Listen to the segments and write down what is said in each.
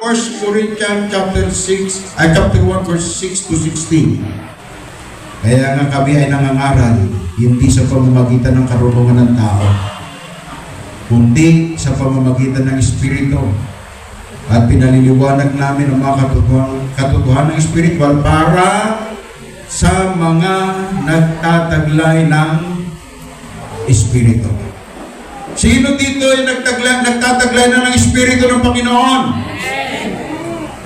1 Corinthians chapter 6, chapter 1 verse 6 to 16. Kaya nga kami ay nangangaral, hindi sa pamamagitan ng karunungan ng tao, kundi sa pamamagitan ng Espiritu. At pinaliliwanag namin ang mga katotohanan ng spiritual para sa mga nagtataglay ng Espiritu. Sino dito ay nagtataglay na ng Espiritu ng Panginoon?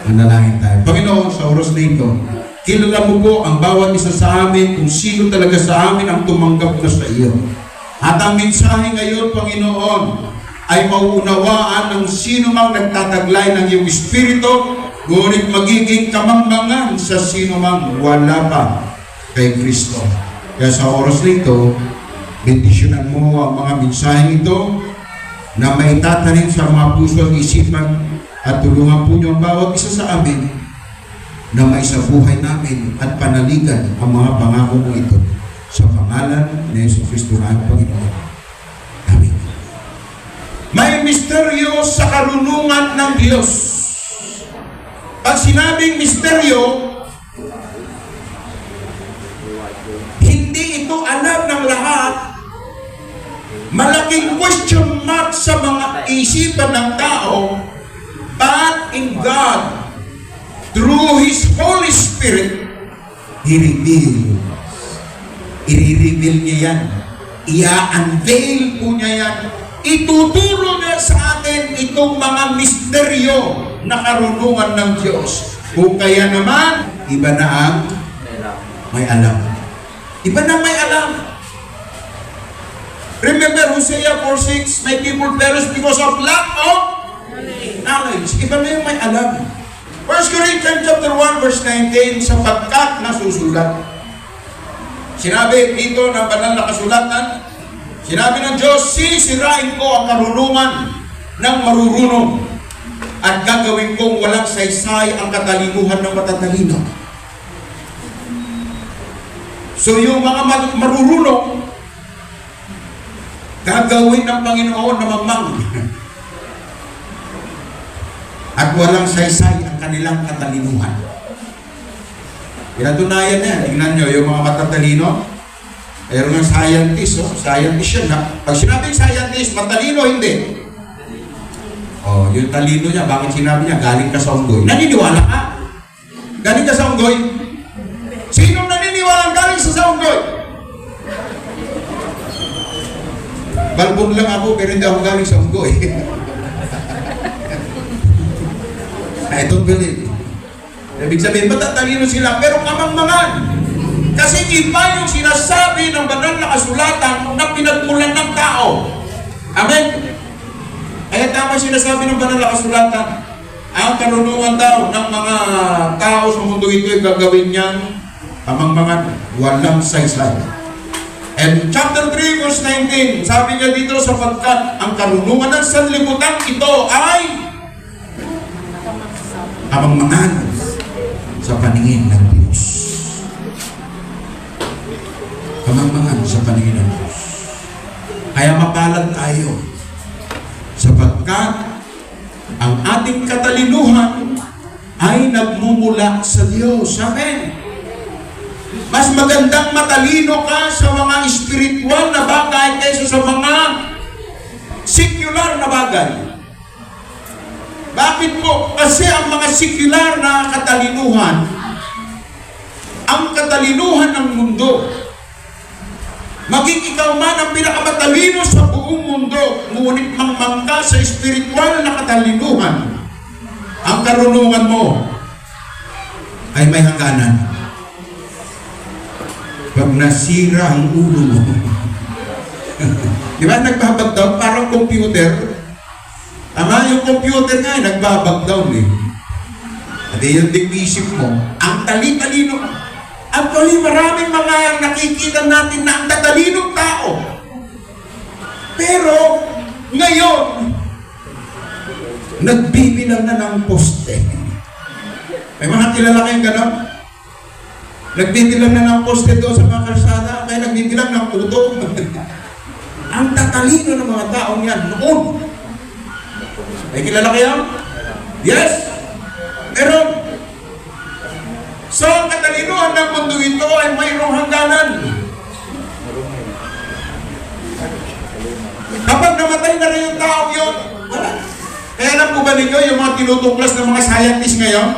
Manalangin tayo. Panginoon, sa oras na ito, kilala mo po ang bawat isa sa amin kung sino talaga sa amin ang tumanggap na sa iyo. At ang mensahe ngayon, Panginoon, ay mauunawaan ng sino mang nagtataglay ng iyong Espiritu, ngunit magiging kamangmangan sa sino mang wala pa kay Kristo. Kaya sa oras nito, bendisyonan mo ang mga mensaheng ito na maitatanim sa mga puso at isipan at tulungan po niyo ang bawat isa sa amin na maisabuhay namin at panaligan ang mga pangako mo ito sa pangalan ni Yesu Kristo ang Panginoon. Amen. May misteryo sa karunungan ng Diyos. Pag sinabing misteryo, hindi ito alam ng lahat. Malaking question mark sa mga isipan ng tao, but in God, through His Holy Spirit, i-reveal niya yan. I-unveil po niya yan. Ituturo niya sa atin itong mga misteryo na karunungan ng Diyos. Kung kaya naman, iba na ang may alam. Iba na may alam. Remember Hosea 4:6, my people perish because of lack of knowledge. Iba na yung may alam. 1 Corinthians chapter 1 verse 19, sapagkat nasusulat. Sinabi dito ng banal na kasulatan, sinabi ng Diyos, sisirain ko ang karunungan ng marurunong at gagawin kong walang saysay ang katalinuhan ng matatalino. So yung mga marurunong, gagawin ng Panginoon na mamang at walang saysay ang kanilang katalinuhan. Pinatunayan yan. Tingnan nyo, yung mga matatalino, mayroon ng scientist, scientist yan. Pag sinabing scientist, matalino, hindi. Yung talino niya, bakit sinabi niya, galing ka sa unggoy? Naniniwala ka? Galing ka sa unggoy? Sinong naniniwala galing sa unggoy? Balbon lang ako, pero hindi ako galing sa unggoy. I don't believe. Ibig sabihin, matatalino sila, pero kamangmangan. Kasi iba yung sinasabi ng banal na kasulatan na pinagmulan ng tao. Amen? Kaya tama sinasabi ng banal na kasulatan, ang karunungan daw ng mga tao sa mundo ito ay gagawin niyang kamangmangan, walang saysay. And chapter 3 verse 19, sabi niya dito, sapagkat ang karunungan ng sanlibutan ito ay kamangmangan sa paningin ng Diyos. Kamangmangan sa paningin ng Diyos. Kaya mapalad tayo sapagkat ang ating katalinuhan ay nagmumula sa Diyos. Amen. Mas magandang matalino ka sa mga spiritual na bagay kaysa sa mga secular na bagay. Bakit po? Kasi ang mga secular na katalinuhan, ang katalinuhan ng mundo, maging ikaw man ang pinakamatalino sa buong mundo, ngunit mangmangka sa spiritual na katalinuhan, ang karunungan mo ay may hangganan. Pag nasira ang ulo mo, di ba nagbabagdaw? Parang computer. Tama, yung computer nga, nagbabagdown eh. At yung isip mo, ang tali-talino. Actually, maraming mga nakikita natin na ang tatalinong tao. Pero, ngayon, nagbibilang na ng poste. May mga kilala kayong gano'n? Nagbibilang na ng poste doon sa mga kalsada, kaya nagbibilang ng puto. Ang tatalino ng mga taong yan noon. May kilala kayo? Yes? ito ay mayroong hangganan. Kapag namatay na rin yung tao yun, wala. Kaya alam po ba ninyo yung mga tinutuklas ng mga scientists ngayon?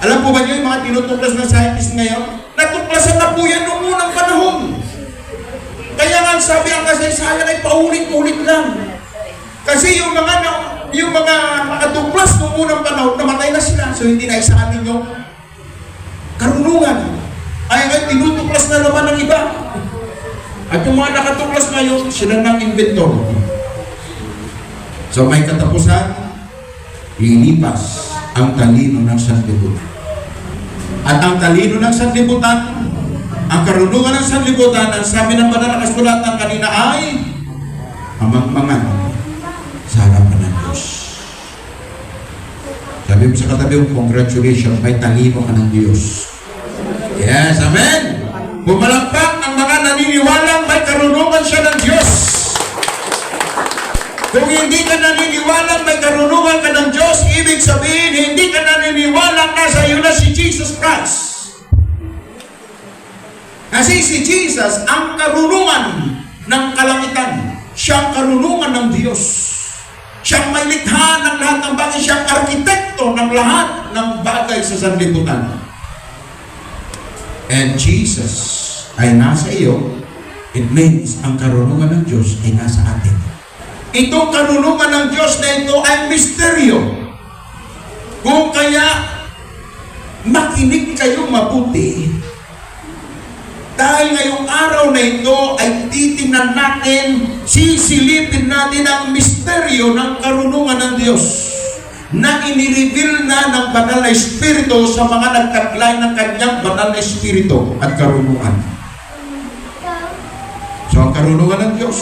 Alam po ba niyo yung mga tinutuklas ng scientists ngayon? Natuklasan na po yan noong unang panahon. Kaya nga sabi ang kasaysayan ay paulit-ulit lang. Kasi yung mga nakatuklas noong unang panahon, namatay na sila. So hindi na isa atin yung karunungan. Ay ngayon tinutuklas na naman ng iba. At yung mga nakatuklas ngayon, sila ng inventor. So may katapusan, lilipas ang talino ng sanlibutan. At ang talino ng sanlibutan, ang karunungan ng sanlibutan, ang sabi ng banal na kasulatan kanina ay amang-mangan sa harapan ng Diyos. Sabi mo sa katabi mo, congratulations, may talino ka ng Diyos. Yes, amen! Bumalakpak ang mga naniniwalang may karunungan siya ng Diyos. Kung hindi ka naniniwalang may karunungan ka ng Diyos, ibig sabihin, hindi ka naniniwalang nasa iyo na si Jesus Christ. Kasi si Jesus, ang karunungan ng kalangitan, siyang karunungan ng Diyos. Siyang may likha ng lahat ng bagay, siyang arkitekto ng lahat ng bagay sa sanlibutan. And Jesus ay nasa iyo, it means ang karunungan ng Diyos ay nasa atin. Itong karunungan ng Diyos na ito ay misteryo. Kung kaya makinig kayo mabuti, dahil ngayong araw na ito ay titingnan natin, sisilipin natin ang misteryo ng karunungan ng Diyos na inireveal na ng banal na Espiritu sa mga nagtaglay ng kanyang banal na Espiritu at karunungan. So ang karunungan ng Diyos,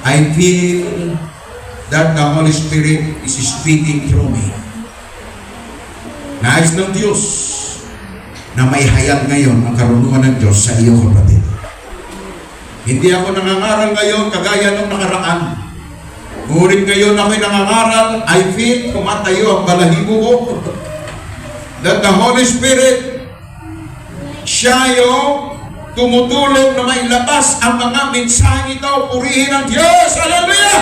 I feel that the Holy Spirit is speaking through me. Nais ng Diyos na may hayag ngayon ang karunungan ng Diyos sa iyo, kapatid. Hindi ako nangangaral ngayon kagaya nung nakaraan. Ngunit ngayon ako'y nangangaral, I feel tumatayo ang balahibo ko. That the Holy Spirit, siya yung tumutulong na may labas ang mga mensahe ito. Purihin ang Diyos. Hallelujah!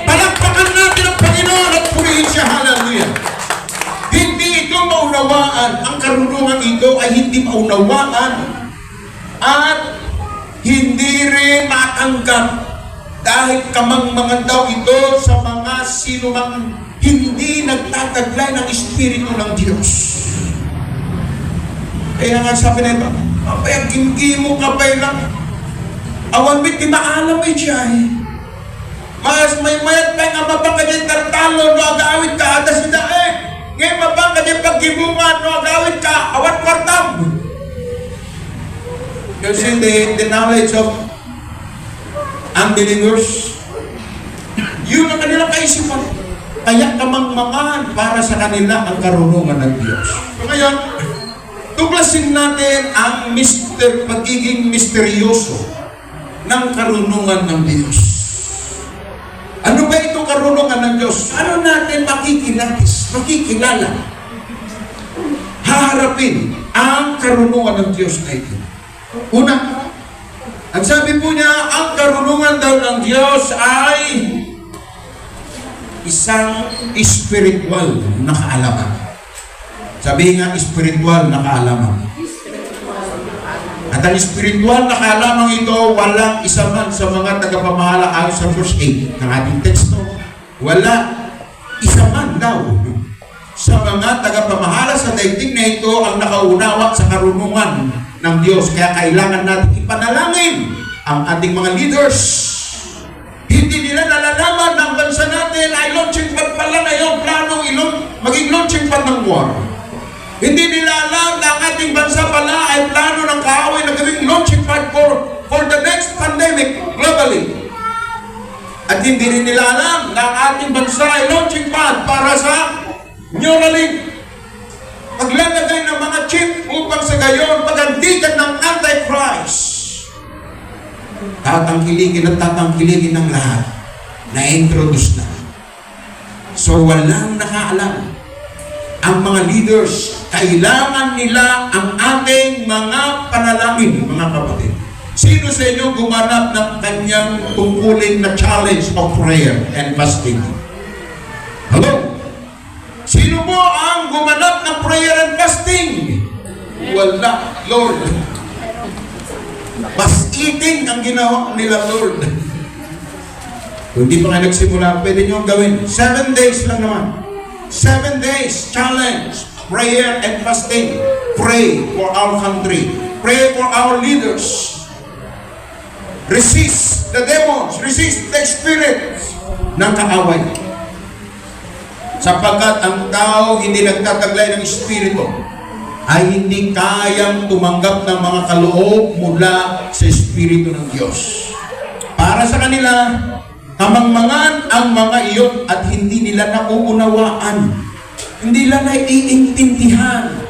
Palakpakan natin ang Panginoon at purihin siya. Hallelujah! Hindi ito maunawaan. Ang karunungan ito ay hindi maunawaan at hindi rin matanggap dahil kamangmangan daw ito sa mga sinumang hindi nagtataglay ng Espiritu ng Diyos. Kaya nga sabi na ito, apay, gimgimo ka pa lang. Awan bit, di maalam ay siya eh. Mas may mayat pa nga mabang ka dyan tartalo, no agawit ka, atas na eh. Ngayon mabang ka dyan paggimungan, no agawit ka, awan kwartam. You see the knowledge of unbelievers, yun ang kanilang kaisipan. Kaya kamangmangan para sa kanila ang karunungan ng Diyos. So ngayon, tuklasin natin ang pagiging misteryoso ng karunungan ng Diyos. Ano ba itong karunungan ng Diyos? Ano natin makikilala? Haharapin ang karunungan ng Diyos na ito. Una, ang sabi po niya, ang karunungan daw ng Diyos ay isang spiritual na kaalaman. Sabihin nga, spiritual na kaalaman. At ang spiritual na kaalaman ito, walang isa man sa mga tagapamahala ayon sa verse 8 ng ating teksto. Wala isa man daw sa mga tagapamahala sa daigdig na ito ang nakaunawa sa karunungan ng Diyos. Kaya kailangan natin ipanalangin ang ating mga leaders. Hindi nila nalalaman ng bansa natin ay launching pad pala ngayon, planong maging launching pad ng war. Hindi nila alam na ang ating bansa pala ay plano ng kaaway na gawing launching pad for the next pandemic globally. At hindi rin nila alam na ang ating bansa ay launching pad para sa Neuralink. Maglalagay ng mga chip upang sa gayon pagandigan ng Antichrist. Tatangkiligin at tatangkiligin ng lahat na introduce na. So walang nakaalam. ang mga leaders, kailangan nila ang ating mga panalangin, mga kapatid. Sino sa inyo gumanap ng kanyang tungkulin na challenge of prayer and fasting? Hello? Sino mo ang gumanap ng prayer and fasting? Wala, Lord. Mas eating ang ginawa nila, Lord. Kung di pa kayo nagsimula, pwede nyo gawin. 7 days lang naman. 7 days, challenge, prayer and fasting. Pray for our country. Pray for our leaders. Resist the demons. Resist the spirits ng kaaway. Sapagkat ang tao hindi nagtataglay ng espiritu ay hindi kayang tumanggap ng mga kaloob mula sa espiritu ng Diyos. Para sa kanila, kamangmangan ang mga iyon at hindi nila nauunawaan. Hindi nila naiintindihan.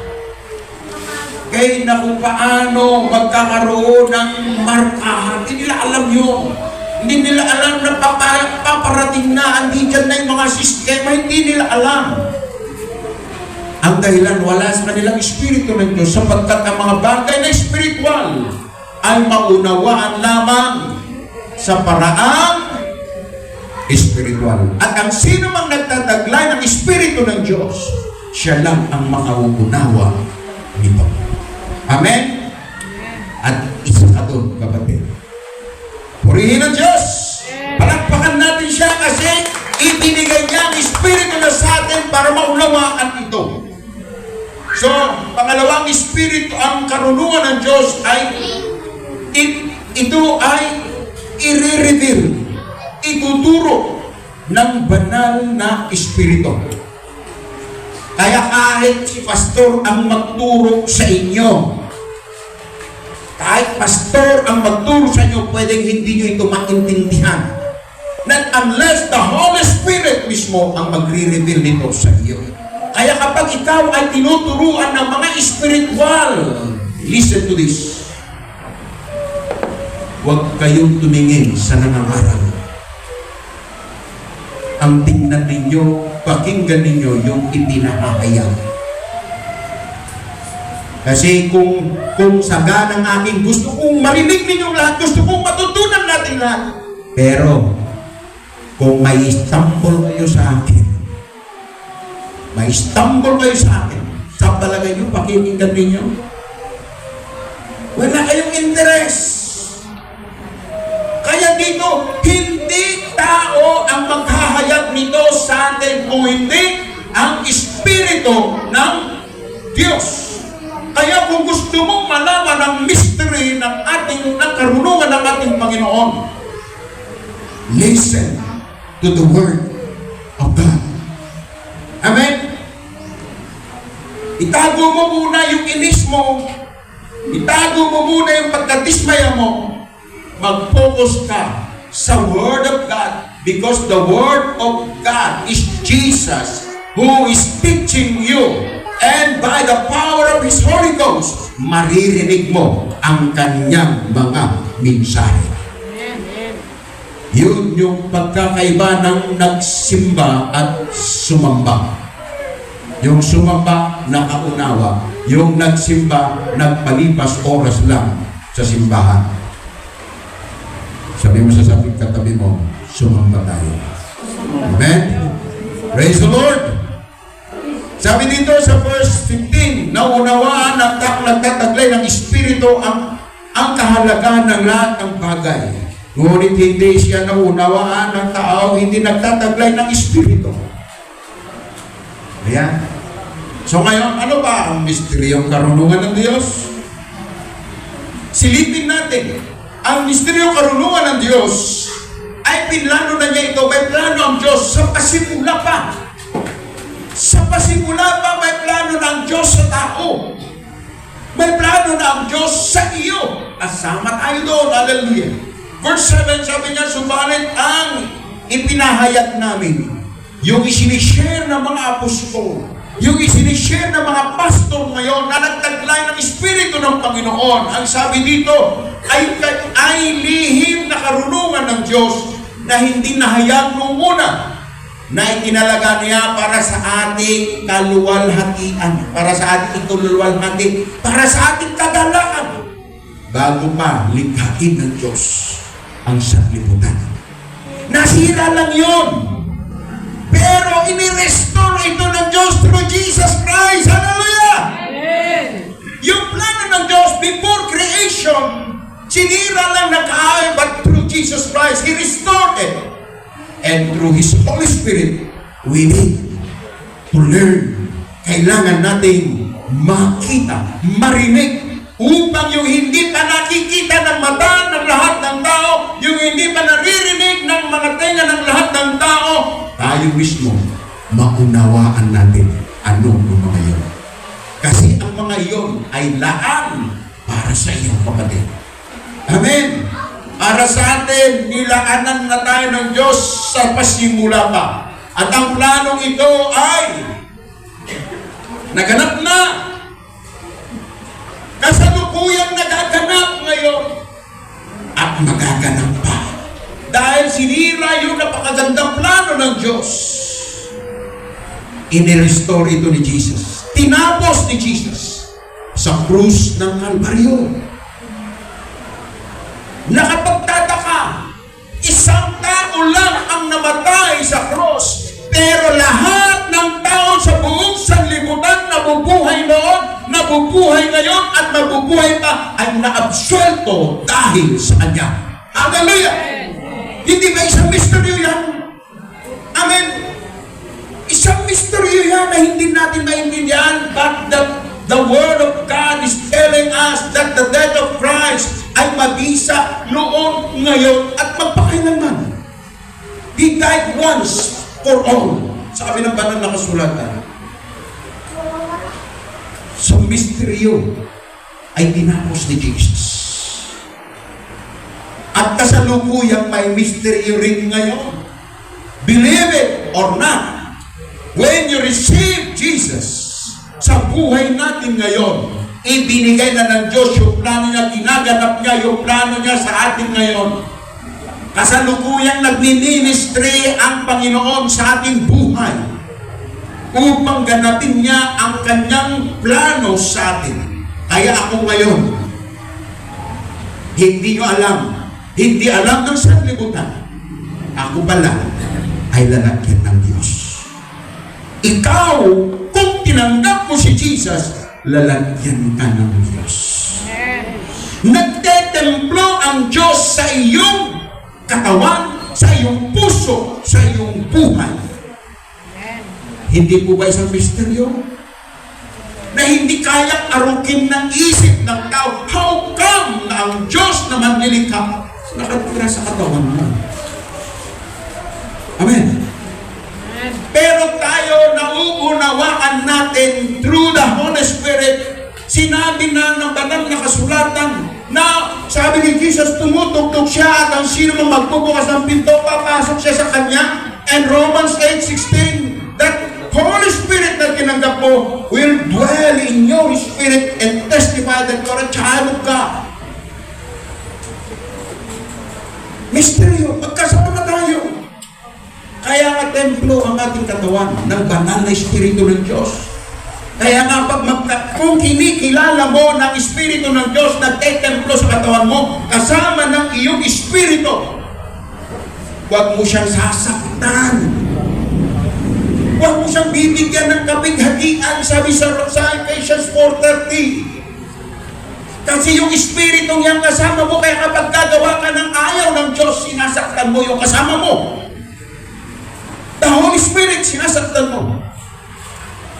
Kaya na kung paano magkakaroon ng markahan. Hindi nila alam yun. Hindi nila alam na paparating na, andyan na yung mga sistema. Hindi nila alam. Ang dahilan, wala sa kanilang espiritu ng Diyos sapagkat ang mga bagay na espiritual ay maunawaan lamang sa paraang espiritual. At ang sino mang nagtataglay ng espiritu ng Diyos, siya lang ang makauunawa nito. Amen? At isa ka doon, kapatid. Purihin ang Diyos. Palakpakan natin siya kasi ibinigay niya ang espiritu na sa atin para maunawaan ito. So, pangalawang espiritu, ang karunungan ng Diyos ay ito ay i-reveal, ituturo ng banal na espiritu. Kaya kahit si pastor ang magturo sa inyo, kahit pastor ang magturo sa inyo, pwedeng hindi nyo ito maintindihan. Not unless the Holy Spirit mismo ang magre-reveal nito sa iyo. Kaya kapag ikaw ay tinuturuan ng mga spiritual, listen to this. Huwag kayong tumingin sa nangangaral. Ang tingnan ninyo, pakinggan ninyo yung ipinahahayag. Kasi kung saga ng aking gusto kong marinig ninyong lahat, gusto kong matutunan natin lahat. Pero, kung may stumble kayo sa akin, sa palagay nyo, pakinggan ninyo, wala kayong interest. Kaya dito, hindi tao ang maghahayag nito sa atin kung hindi ang Espiritu ng Diyos. Kaya kung gusto mong malaman ang mystery ng karunungan ng ating Panginoon, listen to the Word of God. Amen? Itago mo muna yung inis mo. Itago mo muna yung pagkadismaya mo. Mag-focus ka sa Word of God because the Word of God is Jesus who is teaching you. And by the power of His Holy Ghost, maririnig mo ang kanyang mga mensahe. Yun yung pagkakaiba ng nagsimba at sumamba. Yung sumamba, nakaunawa. Yung nagsimba, nagpalipas oras lang sa simbahan. Sabi mo sa katabi mo, sumamba tayo. Amen? Praise the Lord! Sabi dito sa verse 15, naunawaan at nagtataglay ng Espiritu ang kahalagahan ng lahat ng bagay. Ngunit hindi siya naunawaan ng tao, hindi nagtataglay ng Espiritu. Ayan. So ngayon, ano ba ang misteryong karunungan ng Diyos? Silipin natin. Ang misteryong karunungan ng Diyos ay pinlano na niya ito. May plano ang Diyos sa pasimula pa. Sa pasimula pa, may plano ng Diyos sa tao. May plano ng Diyos sa iyo. Kasama tayo doon. Hallelujah. Verse 7, sabi niya, subalit ang ipinahayag namin, yung isinishare ng mga apostol, yung isinishare ng mga pastor ngayon na nagtaglay ng Espiritu ng Panginoon, ang sabi dito, ay lihim na karunungan ng Diyos na hindi nahayag noong una. na itinalaga niya para sa ating kaluwalhatian, para sa ating ikuluwalhati, para sa ating kagalakan, bago pa likhain ng Diyos ang sanlibutan. Nasira lang yun. Pero inirestore ito ng Diyos through Jesus Christ. Hallelujah! Amen. Yung plano ng Diyos before creation, sinira lang na kaay, but through Jesus Christ, He restored it. And through His Holy Spirit, we need to learn. Kailangan nating makita, marinig, upang yung hindi pa nakikita ng mata ng lahat ng tao, yung hindi pa naririnig ng mga tenga ng lahat ng tao, tayo mismo, maunawaan natin anong mga yun. Kasi ang mga yun ay laan para sa iyong kapatid. Amen. Para sa atin, nilaanan na tayo ng Diyos sa pasimula pa. At ang planong ito ay naganap na. Kasalukuyang nagaganap ngayon at magaganap pa. Dahil sinira yung napakagandang plano ng Diyos. Inirestore ito ni Jesus. Tinapos ni Jesus sa krus ng Kalbaryo. Nakapagtataka, isang tao lang ang namatay sa cross, pero lahat ng tao sa buong sanlibutan nabubuhay noon, nabubuhay ngayon, at mabubuhay pa ay naabsuelto dahil sa Kanya. Hallelujah! Hindi ba isang misteryo yan? Amen! Isang misteryo yan na hindi natin maintindihan, but the Word of God is telling us that the death of Christ ay mabisa noon, ngayon, at magpakailanman. He died once for all. Sabi ng banal na kasulatan. So, misteryo ay tinapos ni Jesus. At kasalukuyang may misteryo rin ngayon. Believe it or not, when you receive Jesus sa buhay natin ngayon, ibinigay na ng Diyos yung plano niya, ginaganap niya yung plano niya sa atin ngayon. Kasalukuyang nagmi-ministry ang Panginoon sa ating buhay upang ganapin niya ang Kanyang plano sa atin. Kaya ako ngayon, hindi nyo alam, hindi alam ng sanlibutan, ako pala ay lalagyan ng Diyos. Ikaw, kung tinanggap mo si Jesus, lalagyan ka ng Diyos. Nagtetemplo ang Diyos sa iyong katawan, sa iyong puso, sa iyong buhay. Hindi po ba isang misteryo? Na hindi kayang arukin ng isip ng tao. How come na ang Diyos na manlilikha nakatira sa katawan mo? Amen. Pero tayo nauunawaan natin through the Holy Spirit. Sinabi na ng banal na kasulatan na sabi ni Jesus, tumutugtog siya at ang sino mang magbubukas ng pinto, papasok siya sa Kanya. And Romans 8:16, that Holy Spirit na tinanggap mo will dwell in your spirit and testify that you're a child of God. Misteryo, magkasama tayo. Kaya nga templo ang ating katawan ng banal na Espiritu ng Diyos. Kaya nga kung kinikilala mo ng Espiritu ng Diyos, nagtetemplo sa katawan mo, kasama ng iyong Espiritu, huwag mo siyang sasaktan. Huwag mo siyang bibigyan ng kapighatian, sabi sa Ephesians 4:30. Kasi yung Espiritu niyang kasama mo, kaya kapag gagawa ka ng ayaw ng Diyos, sinasaktan mo yung kasama mo. The Holy Spirit, sinasaktan mo.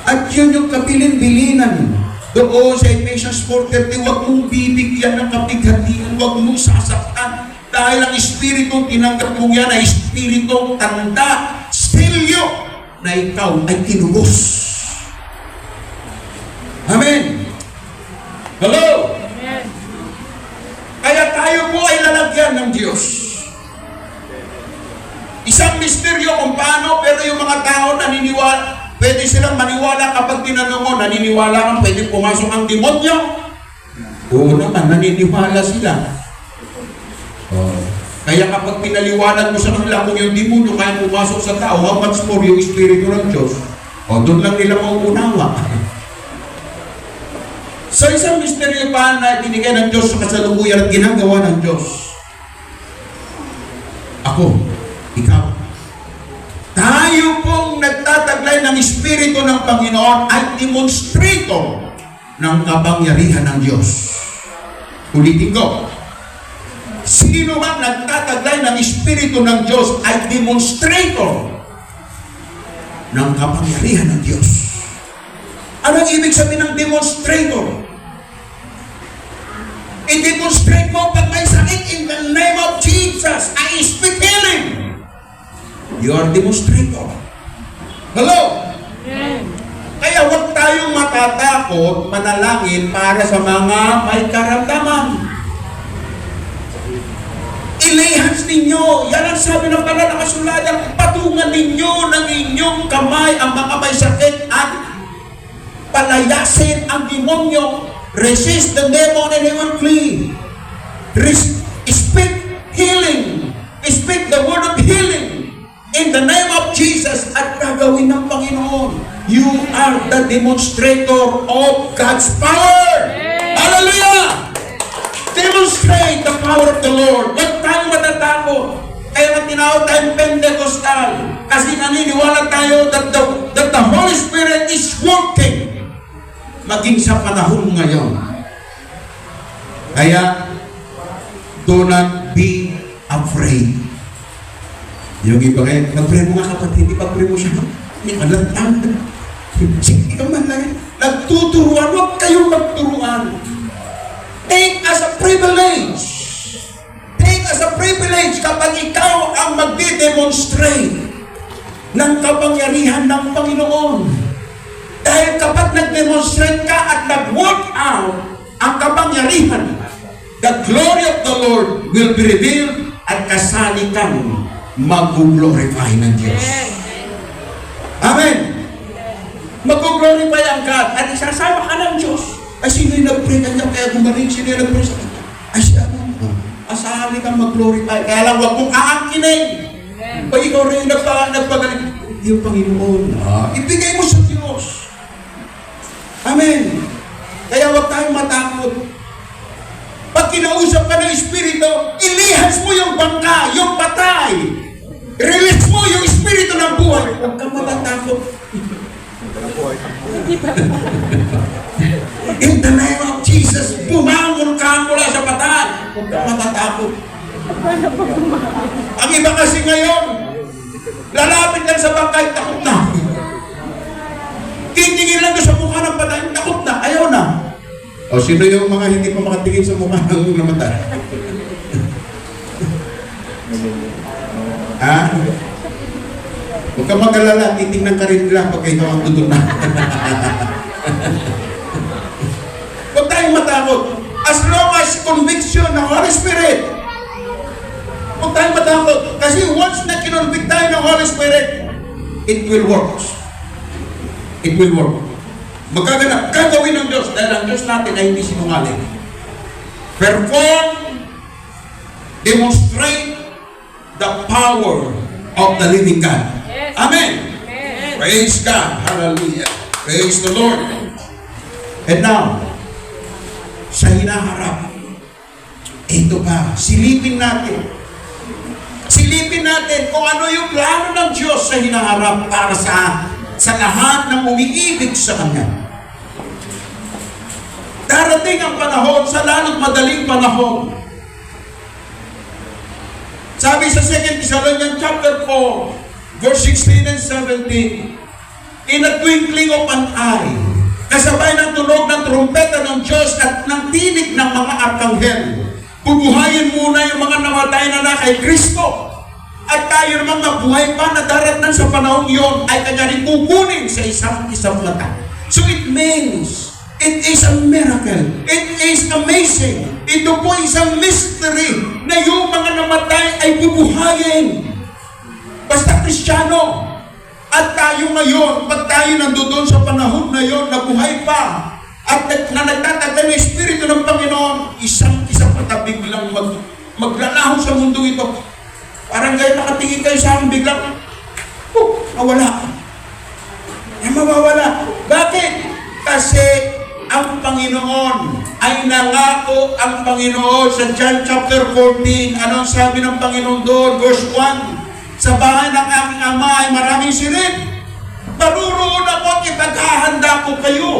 At yun yung kabilin-bilinan. Doon sa Ephesians 4:30, huwag mong bibigyan ng kapighatian, huwag mong sasaktan. Dahil ang Espiritu, tinanggap mo yan ay Espiritu tanda, stilyo, na ikaw ay tinubos. Amen. Hello? Amen. Kaya tayo po ay lalagyan ng Diyos. Isang misteryo kung paano, pero yung mga tao naniniwala, pwede silang maniwala kapag tinanong mo, naniniwala kang pwede pumasok ang demonyo? Oo naman, naniniwala sila. Kaya kapag pinaliwanag mo sa kanila kung yung demonyo kaya pumasok sa tao, how much more yung Espiritu ng Diyos? O, doon lang nila mauunawa. So, isang misteryo pa na binigay ng Diyos sa kasalukuyan at ginagawa ng Diyos. Ako, ikaw. Tayo pong nagtataglay ng Espiritu ng Panginoon ay demonstrator ng kapangyarihan ng Diyos. Ulitin ko. Sino man nagtataglay ng Espiritu ng Diyos ay demonstrator ng kapangyarihan ng Diyos. Anong ibig sabihin ng demonstrator? I-demonstrate mo pag may sakit in the name of Jesus. I speak healing. You are demonstrator. Hello? Kaya huwag tayong matatakot manalangin para sa mga may karamdaman. I-lay-hands ninyo. Yan ang sabi ng banal na kasulatan. Patungan ninyo ng inyong kamay ang mga may sakit at palayasin ang demonyo. Resist the demon and he will flee. Speak healing. Speak the word of healing in the name of Jesus at gagawin ng Panginoon. You are the demonstrator of God's power. Hallelujah! Demonstrate the power of the Lord. Huwag tayong matatakot. Kaya nga tinawag tayong Pentecostal. Kasi naniniwala tayo that the Holy Spirit is working. Maging sa panahon ngayon. Kaya, do not be afraid. Yung iba ngayon, mag-pray mo nga kapatid, pag-pray mo siya, may alantang. Sige ka man lang. Nagtuturuan, huwag kayong magturuan. Take as a privilege. Take as a privilege kapag ikaw ang magde-demonstrate ng kapangyarihan ng Panginoon. Dahil kapag nag-demonstrate ka at nag-work out ang kapangyarihan, the glory of the Lord will be revealed at kasali kang mag-glorify ng Diyos. Amen. Mag-glorify ang God at isasama ka ng Diyos. Ay, sino yung nag-pray kanya? Kaya gumaling, sino yung nag-pray sa kanya? Ay, siya ano? Asahan kang mag-glorify. Kaya lang, huwag mong aangkinin. Pag ikaw rin nagpagaling, yung Panginoon, ibigay mo sa Diyos. Amen. Kaya huwag tayong matakot. Pag kinausap ka ng Espiritu, ilihas mo yung bangka, yung patay. Release mo yung Espiritu ng buhay. Huwag kang matatakot. In the name of Jesus, bumangon ka mula sa patay. Huwag kang matatakot. Ang iba kasi ngayon, lalapit lang sa bangkay, takot na. Tingin lang sa mukha ng patay, takot na, ayaw na. O sino yung mga hindi pa makatingin sa mukha ng namatay? Ha? Huwag ka mag-alala, titingnan ka rin nila pag ikaw ang tutun na. Huwag tayong matakot. As long as conviction ng Holy Spirit, huwag tayong matakot. Kasi once na kinonvict tayo ng Holy Spirit, it will work. It will work. Magkaganap, gagawin ng Diyos dahil ang Diyos natin ay hindi sinungaling. Perform, demonstrate the power of the living God. Amen. Praise God. Hallelujah. Praise the Lord. And now, sa hinaharap, ito pa, silipin natin. Silipin natin kung ano yung plano ng Diyos sa hinaharap para sa lahat ng umiibig sa Kanya. Darating ang panahon, sa lalong madaling panahon. Sabi sa 2 Thessalonians chapter 4, verse 16 and 17, in a twinkling of an eye, kasabay ng tunog ng trumpeta ng Diyos at ng tinig ng mga arkanghel, bubuhayin muna yung mga namatay na kay Kristo. At tayo naman mabuhay pa na daratnan sa panahon yon ay kanya rin kukunin sa isang mata. So it means, it is a miracle. It is amazing. Ito po isang mystery na yung mga namatay ay bubuhayin. Basta Kristiyano. At tayo ngayon, pag tayo nandoon sa panahon na yon, nabuhay pa, at na nagtatagal ng Espiritu ng Panginoon, isang patabig lang maglalahon sa mundo ito. Parang kayo nakatingin kayo sa akin, biglang, nawala. Mawawala. Bakit? Kasi ang Panginoon ay nangako ang Panginoon sa John chapter 14. Anong sabi ng Panginoon doon? Verse 1. Sa bahay ng aking ama ay maraming silid. Paruroon ako at ipaghahanda ko kayo.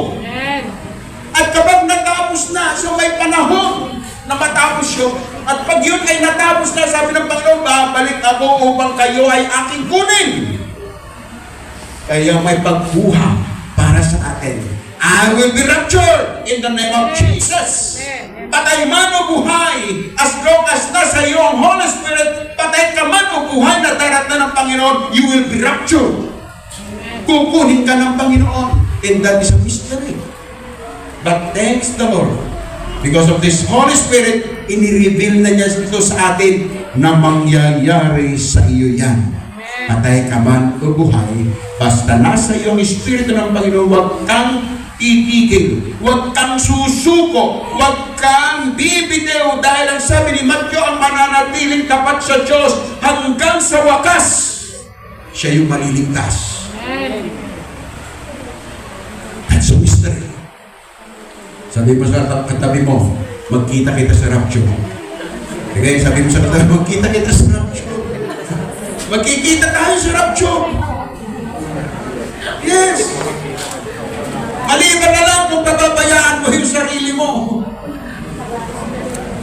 At kapag natapos na, so may panahon na matapos yun. At pag yun ay natapos na, sabi ng Panginoon, babalik ako upang kayo ay aking kunin. Kaya may pagkuha para sa atin. I will be raptured in the name of Jesus. Patay man o buhay, as long as nasa iyo ang Holy Spirit, patay ka man o buhay na darat na ng Panginoon, you will be raptured. Kukunin ka ng Panginoon. And that is a mystery. But thanks the Lord. Because of this Holy Spirit, inireveal na niya ito sa atin na mangyayari sa iyo yan. Patay ka man o buhay, basta nasa iyo ang Espiritu ng Panginoon, huwag kang titigil, huwag kang susuko, huwag kang bibitiw, dahil ang sabi ni Matthew, ang mananatiling tapat sa Diyos hanggang sa wakas, siya yung maliligtas. That's a mystery. Sabi mo sa katabi mo, magkita kita sa rapture. Okay, sabi mo sa katabi, magkita kita sa rapture. Magkikita tayo sa rapture. Yes. Maliban na lang kung pababayaan mo yung sarili mo.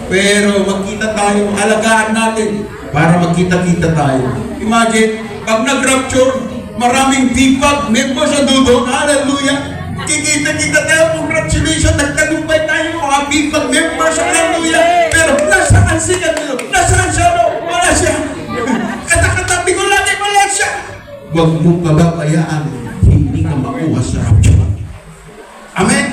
Pero magkita tayo, alagaan natin para magkita-kita tayo. Imagine, pag nag-rapture, maraming people, members sa dudon, hallelujah. Kikita-kita tayo, congratulations, nagtagumpay tayo mga people, members, hallelujah. Pero nasaan si Camilo? Nasaan siya? Wala siya. Katakatabi ko lagi, wala siya. Huwag mo pababayaan, hindi ka makuha sa rapture. Amen?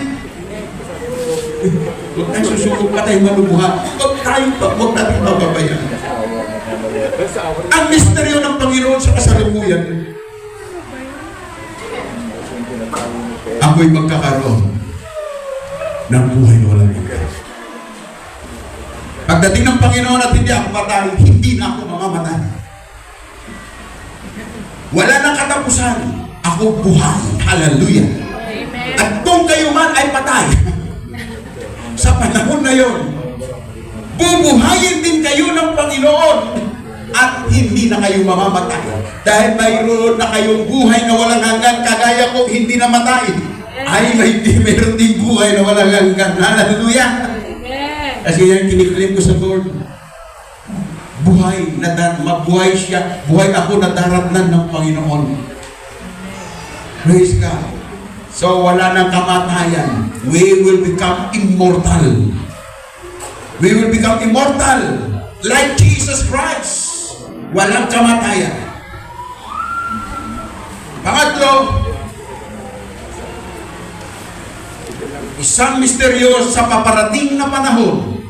Huwag tayo susukog pa tayo malubuhan. Huwag natin pababayaan. Ang misteryo ng Panginoon sa kasalukuyan, ako'y magkakaroon ng buhay na walang hanggan. Pagdating ng Panginoon at hindi ako matay, hindi na ako mamamatay. Wala nang katapusan. Ako buhay. Hallelujah. Amen. At kung kayo man ay patay, sa panahon na yon, bubuhayin din kayo ng Panginoon at hindi na kayo mamamatay. Dahil mayroon na kayong buhay na walang hanggan, kagaya ko hindi namatay. Ay, mayroon din buhay na walang hanggan. Hallelujah! Kasi yan kiniklaim ko sa Lord. Buhay, mabuhay siya. Buhay ako na daratnan ng Panginoon. Praise God. So, wala nang kamatayan. We will become immortal. We will become immortal. Like Jesus Christ. Walang kamatayan. Pangatlo, isang misteryo sa paparating na panahon,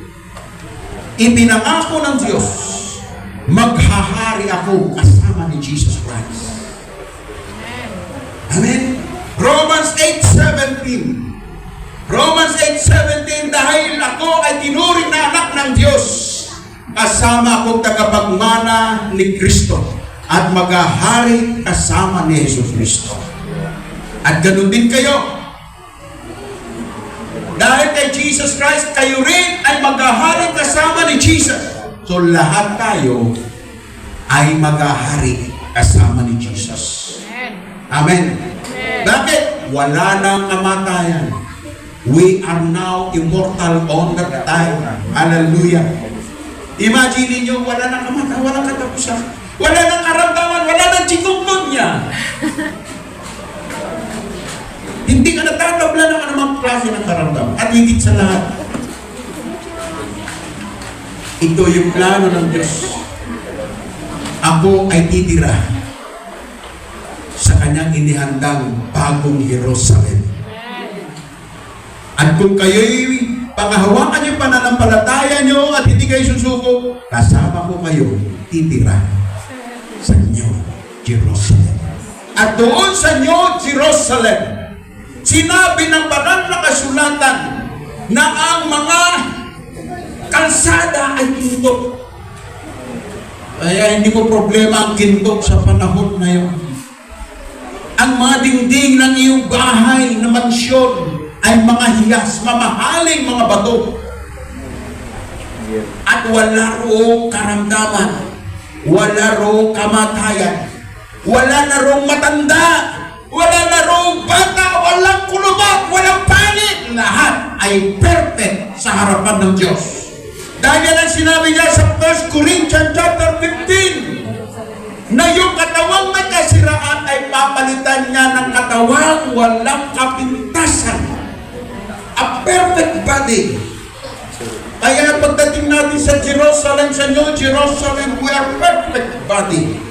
ipinangako ng Diyos, maghahari ako kasama ni Jesus Christ. Amen? Romans 8:17. Romans 8:17, dahil ako ay tinuring na anak ng Diyos, kasama akong tagapagmana ni Kristo at maghahari kasama ni Jesus Kristo. At ganun din kayo. Dahil kay Jesus Christ, kayo rin ay maghahari kasama ni Jesus. So lahat tayo ay maghahari kasama ni Jesus. Amen. Bakit? Wala nang kamatayan. We are now immortal on that time. Hallelujah. Imagine niyo, wala nang kamatayan, walang katapusan. Wala nang karamdaman, wala nang chikungunya. Hindi ka natatabla ng anumang klase ng karamdaman. At higit sa lahat, ito yung plano ng Diyos. Ako ay titira sa kanyang inihandang bagong Jerusalem. At kung kayo'y panghahawakan yung pananampalataya nyo at hindi kayo susuko, kasama ko kayo, titira sa inyo, Jerusalem. At doon sa inyo, Jerusalem, sinabi ng banal na kasulatan na ang mga kalsada ay tutok. Kaya hindi ko problema ang kintok sa panahon na yun. Ang mga dingding ng iyong bahay na mansyon ay mga hiyas, mamahaling mga bato. At wala roong karamdaman, wala roong kamatayan, wala na roong matanda, wala na roong bata, walang kulubot, walang pangit. Lahat ay perfect sa harapan ng Diyos. Dahil yan ang sinabi niya sa 1 Corinthians chapter 15, na yung katawang may kasiraan ay papalitan niya ng katawang walang kapintasan. A perfect body. Kaya pagdating natin sa Jerusalem, sa New Jerusalem, we are perfect body.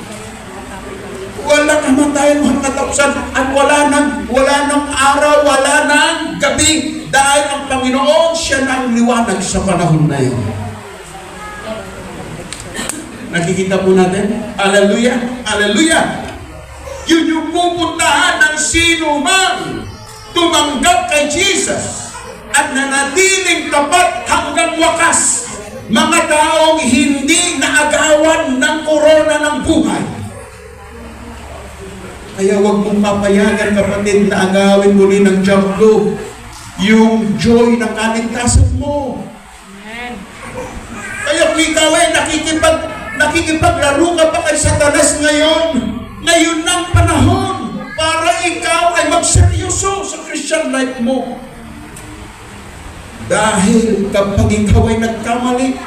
Walang kamatayan, walang katapusan, at wala ng araw, wala ng gabi. Dahil ang Panginoon, siya na ang liwanag sa panahon na yun. Nakikita po natin? Hallelujah! Hallelujah! Yun yung pupuntahan ng sino man tumanggap kay Jesus at nanatiling tapat hanggang wakas. Mga taong hindi naagawan ng korona ng buhay. Kaya huwag mong papayagan, kapatid, na agawin muli ng diablo yung joy ng kaligtasan mo. Kaya kung ikaw ay nakikipaglaro ka pa kay Satanas ngayon ng panahon para ikaw ay magseryoso sa Christian life mo. Dahil kapag ikaw ay nagkamali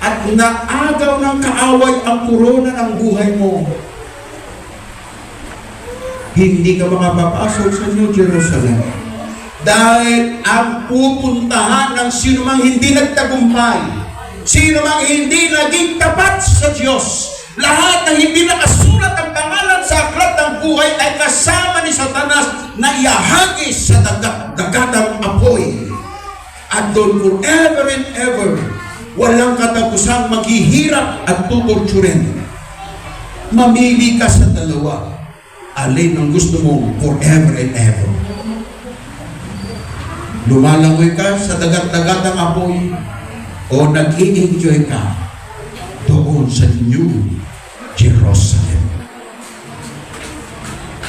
at naagaw ng kaaway ang korona ng buhay mo, hindi ka makapapasok sa New Jerusalem. Dahil ang pupuntahan ng sino mang hindi nagtagumpay, sino mang hindi naging tapat sa Diyos, lahat ng hindi nakasulat ang pangalan sa aklat ng buhay ay kasama ni Satanas na iahagis sa dagatang apoy. At doon forever and ever, walang katapusang maghihirap at tutorturin. Mamili ka sa dalawa. Alin ang gusto mo forever and ever? Lumalangoy ka sa dagat-dagatang apoy o nag-i-enjoy ka doon sa New Jerusalem?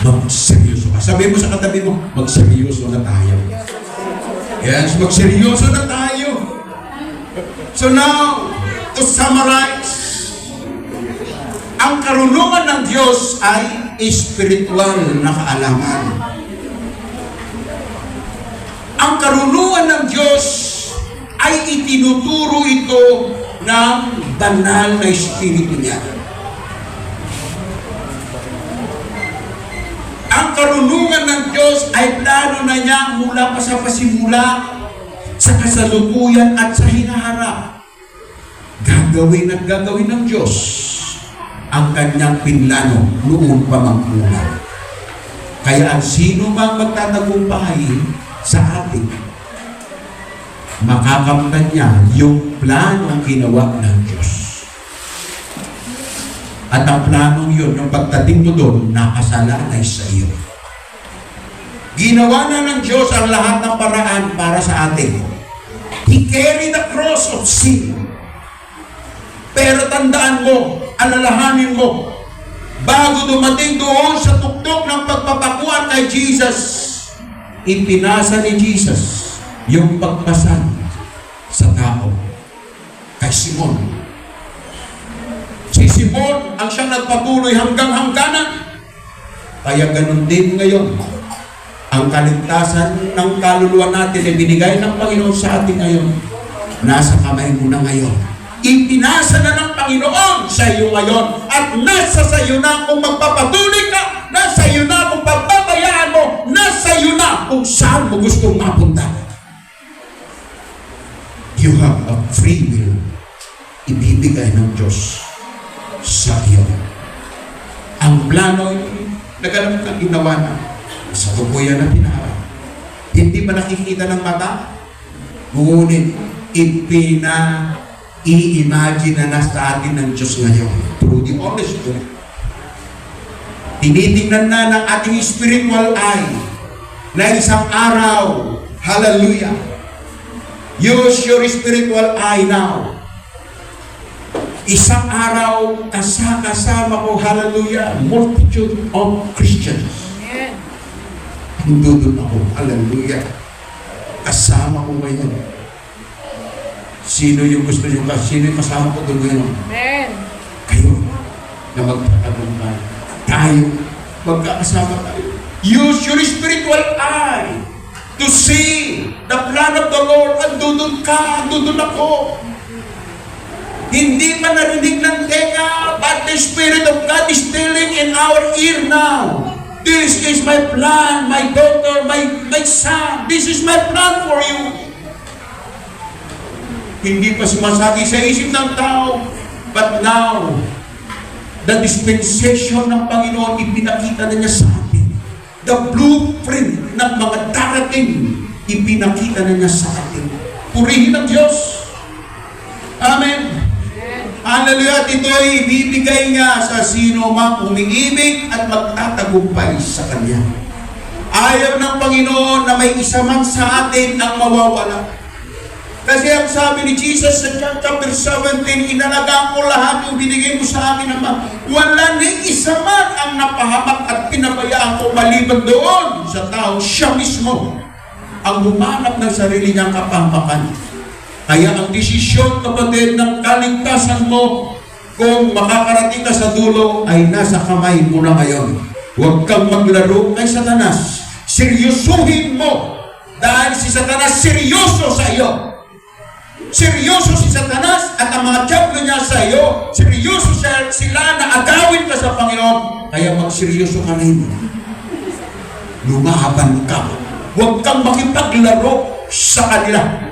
Magseryoso ka. Sabi mo sa katabi mo, magseryoso na tayo. Yes, magseryoso na tayo. So now, to summarize, ang karunungan ng Diyos ay espiritual na kaalaman. Ang karunungan ng Diyos ay itinuturo ito ng banal na espiritu niya. Ang karunungan ng Diyos ay plano na niya mula pa sa pasimula, sa kasalukuyan at sa hinaharap. Gagawin at gagawin ng Diyos ang kanyang pinlano noon pa magmula. Kaya ang sino mang magtatagumpay sa atin, makakamtan niya yung planong ginawa ng Diyos. At ang planong yun, yung pagdating mo doon, nakasalalay sa iyo. Ginawa na ng Diyos ang lahat ng paraan para sa atin. He carried the cross of sin. Pero tandaan mo, alalahanin mo, bago dumating doon sa tuktok ng pagpapakuan kay Jesus, ipinasa ni Jesus yung pagpasan sa tao kay Simon. Si Simon ang siyang nagpatuloy hanggang hangganan. Kaya ganun din ngayon. Ang kaligtasan ng kaluluwa natin ay binigay ng Panginoon sa atin ngayon. Nasa kamay mo na ngayon. Ipinasa na ng Panginoon sa iyo ngayon. At nasa sa iyo na kung magpapatuloy ka, nasa iyo na kung pagpabayaan mo, nasa iyo na kung saan mo gustong mapunta. You have a free will. Ibibigay ng Diyos sa iyo. Ang plano ay naganap ng ginawa na sa tubuyan na pinaharap. Hindi ba nakikita ng mata? Ngunit i-imagine na nasa atin ng Diyos ngayon through the Holy Spirit. Tinitingnan na ng ating spiritual eye na isang araw, hallelujah, use your spiritual eye now. Isang araw, kasama ko, hallelujah, multitude of Christians. Doon ako, hallelujah. Kasama ko ngayon. Sino yung gusto nyo? Sino yung kasama ko doon ngayon? Amen. Kayo na magkakaroon tayo. Magkakasama tayo. Use your spiritual eye to see the plan of the Lord. Andun ka, andun ako. Hindi pa narinig ng tenga, but the Spirit of God is telling in our ear now. This is my plan, my daughter, my son. This is my plan for you. Hindi pa sumasagi sa isip ng tao, but now, the dispensation ng Panginoon, ipinakita na niya sa atin. The blueprint ng mga darating, ipinakita na niya sa atin. Purihin ang Diyos. Amen. Hallelujah. At ito'y ibibigay niya sa sino mang umiibig at magtatagumpay sa Kanya. Ayaw ng Panginoon na may isa man sa atin ang mawawala. Kasi ang sabi ni Jesus sa John chapter 17, inalagaan ko lahat yung binigay mo sa akin, Ama. Wala ni isa man ang napahamak at pinabayaan ko maliban doon sa tao. Siya mismo ang humanap ng sarili niyang kapahamakan. Kaya ang desisyon, kapatid, ng kaligtasan mo, kung makakarating ka sa dulo, ay nasa kamay mo na ngayon. Huwag kang maglaro kay Satanas. Seryosuhin mo. Dahil si Satanas seryoso sa iyo. Seryoso si Satanas at ang mga tiyablo niya sa iyo. Seryoso sila na agawin ka sa Panginoon. Kaya magseryoso ka rin. Lumaban ka. Huwag kang makipaglaro sa kanila.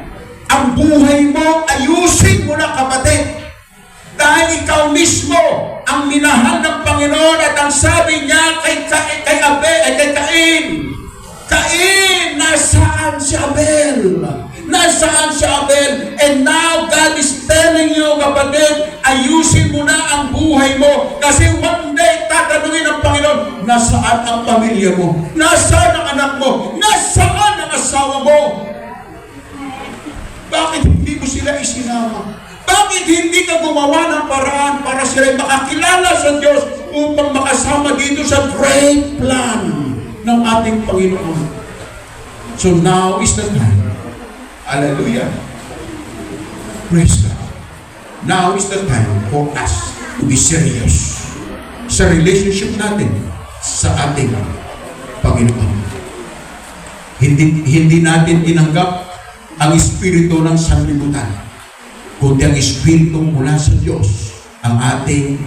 Ang buhay mo, ayusin mo na, kapatid. Dahil ikaw mismo ang minahal ng Panginoon at ang sabi niya kay Cain, Cain, nasaan si Abel? Nasaan si Abel? And now God is telling you, kapatid, ayusin mo na ang buhay mo. Kasi one day, tatanungin ng Panginoon, nasaan ang pamilya mo? Nasaan ang anak mo? Nasaan ang asawa mo? Bakit hindi mo sila isinama? Bakit hindi ka gumawa ng paraan para sila makakilala sa Diyos upang makasama dito sa great plan ng ating Panginoon? So now is the time. Hallelujah. Praise God. Now is the time for us to be serious sa relationship natin sa ating Panginoon. Hindi natin tinanggap ang espiritu ng sanlibutan, kundi ang espiritu mula sa Diyos ang ating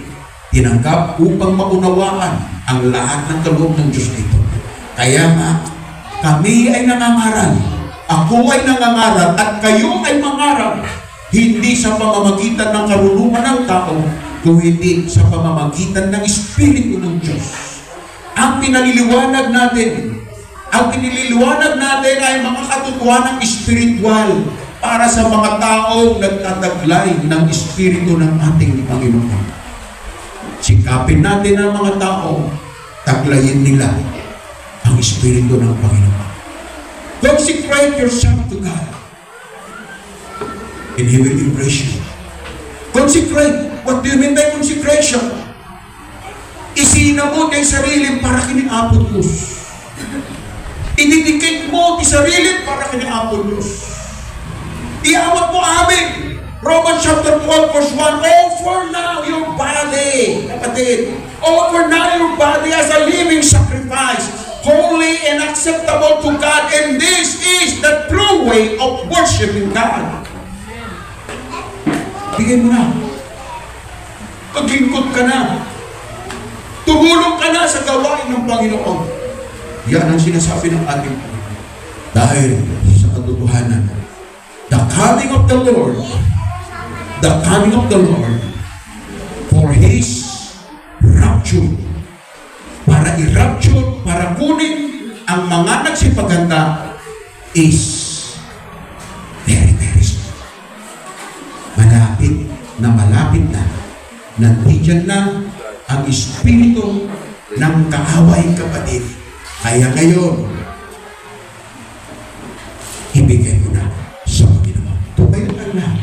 tinanggap upang maunawaan ang lahat ng kaloob ng Diyos dito. Kaya nga, kami ay nangangaral, ako ay nangangaral, at kayo ay mangaral, hindi sa pamamagitan ng karunungan ng tao, kundi sa pamamagitan ng espiritu ng Diyos. Ang pinaliliwanag natin ay mga katotohanan espiritual para sa mga taong nagtataglay ng espiritu ng ating Panginoon. Sikapin natin ang mga tao, taglayin nila ang espiritu ng Panginoon. Consecrate yourself to God, and He will embrace you. Consecrate. What do you mean by consecration? Isinamot ang sarili para kining Apolos. Ididikit mo ti sarili para kining Apolos. Iawat mo amin. Romans chapter 12 verse 1, offer now your body, kapatid. Offer now your body as a living sacrifice, holy and acceptable to God. And this is the true way of worshiping God. Bigyan mo na. Paglingkod ka na. Tumulong ka na sa gawain ng Panginoon. Yan ang sinasabi ng ating Panginoon. Dahil sa katotohanan, the coming of the Lord for His rapture, para i-rapture, para kunin ang mga nagsipaganda, is very, very soon. Malapit na, nandiyan na ang espiritu ng kaaway, kapatid. Kaya ngayon, ibigay mo na sa Panginoon. Tumayo ka na.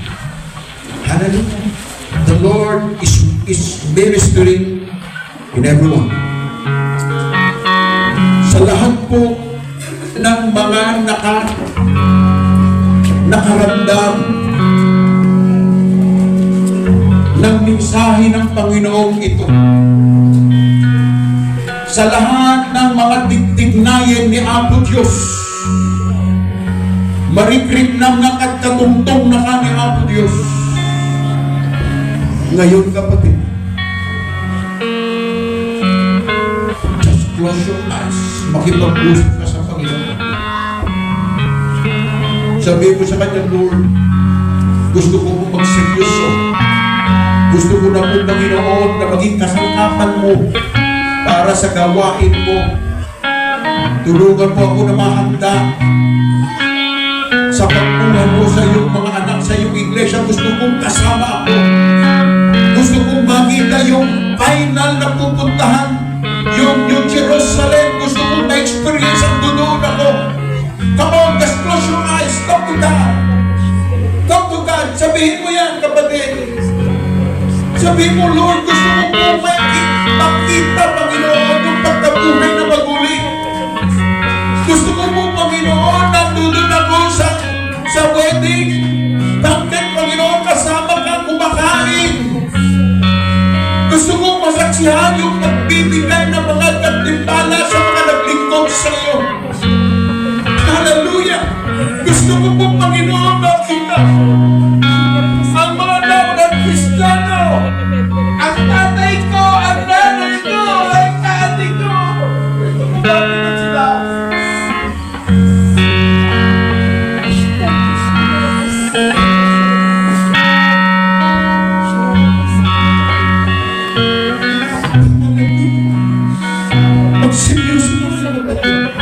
Hallelujah. The Lord ministering in everyone. Sa lahat po ng mga nakaramdam ng mensahe ng Panginoong ito, sa lahat ng mga tigtignayan ni Apo Diyos, marikrip na nga katungtong na ka ni Apo Diyos. Ngayon kapatid, just close your eyes, makipag-usap ka sa Panginoon. Sabi mo sa Kanya, Lord, gusto ko mong magseryoso. Gusto ko na po, Panginoon, na maging kasangkapan mo para sa gawain mo. Tulungan mo ako na mahanda sa pagkuhan mo sa iyong mga anak, sa iyong iglesia. Gusto kong kasama ako. Gusto kong makita yung final na pupuntahan, yung Jerusalem. Gusto kong na-experience ang doon ako. Come on, just close your eyes. Talk to God. Talk to God. Sabihin mo yan, kapatid. Sabihin mo, Lord, gusto mo po makita, Panginoon, yung pagkabuhay na maguli. Gusto ko po, Panginoon, nandun ako sa wedding. Bakit, Panginoon, kasama ka kumakain. Gusto ko masaksihan yung pagbibigay ng mga nagtimpala sa mga naglingkod sa iyo. Hallelujah! Gusto ko po, Panginoon, makita ang mga dapat Kristiyano. Ang tatay ko, ang nanay ko, ang tatay ko. Bakit sila? Magseryoso mo sa kapatid.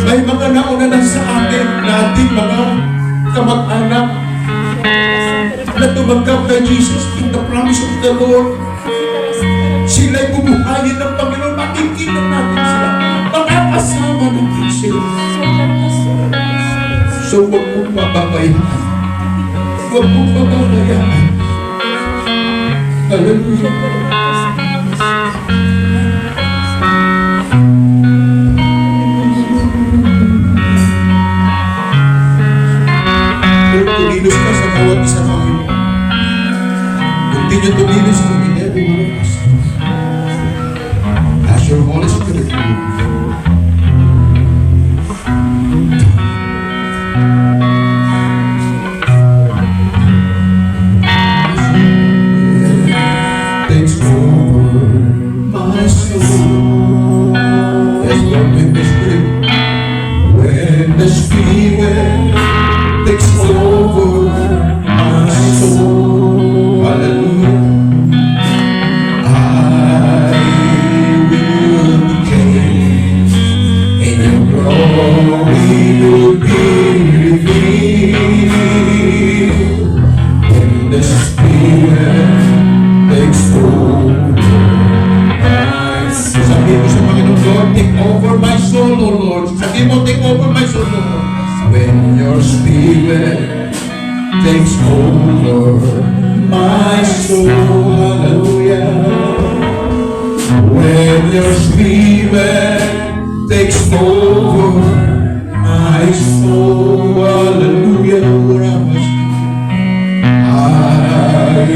May mga nauna na sa atin na ating mga kamag-anak na tumanggap kay Jesus in the promise of the Lord. Sila'y bubuhayin ng Panginoon. Makikita natin sila. Makakasama natin sila. So, huwag mong mababayaan. Huwag mong mababayaan. Hallelujah. Tumilos ka sa bawat isa ng Panginoon. Continue to tumilos ka in every one of us. As your Holy Spirit moves. Takes over my soul. As Lord with the Spirit. When the Spirit takes over my soul. Hallelujah. I will be changed, and your glory will be revealed. When the Spirit takes over my soul. Sabi mo sa Panginoon, Lord, take over my soul, O Lord. Sabi mo, take over my soul, O Lord. When your Spirit takes over my soul, hallelujah. When your Spirit takes over my soul, hallelujah. I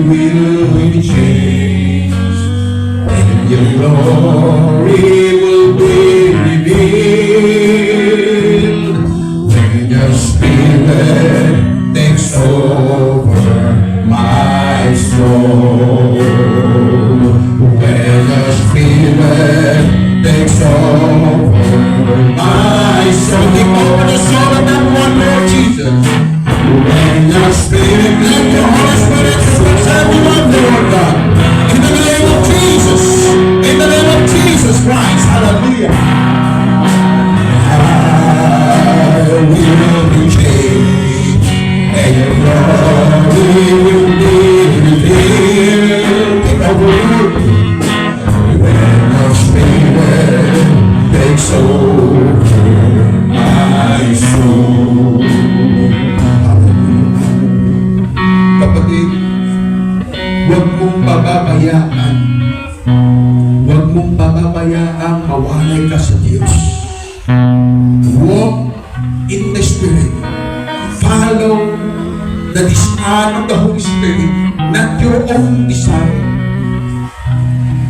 will be changed, and your glory will be revealed. Your Spirit takes over my soul. When your Spirit takes over my soul. Take over the soul of that one, Lord Jesus. When your Spirit, let your Holy Spirit touch everyone, Lord God. In the name of Jesus. In the name of Jesus Christ. Hallelujah. I will be changed, and your glory will be revealed. Take over when your Spirit takes over mong pababayaang mawalay ka sa Diyos. Walk in the Spirit. Follow the design of the Holy Spirit, not your own desire.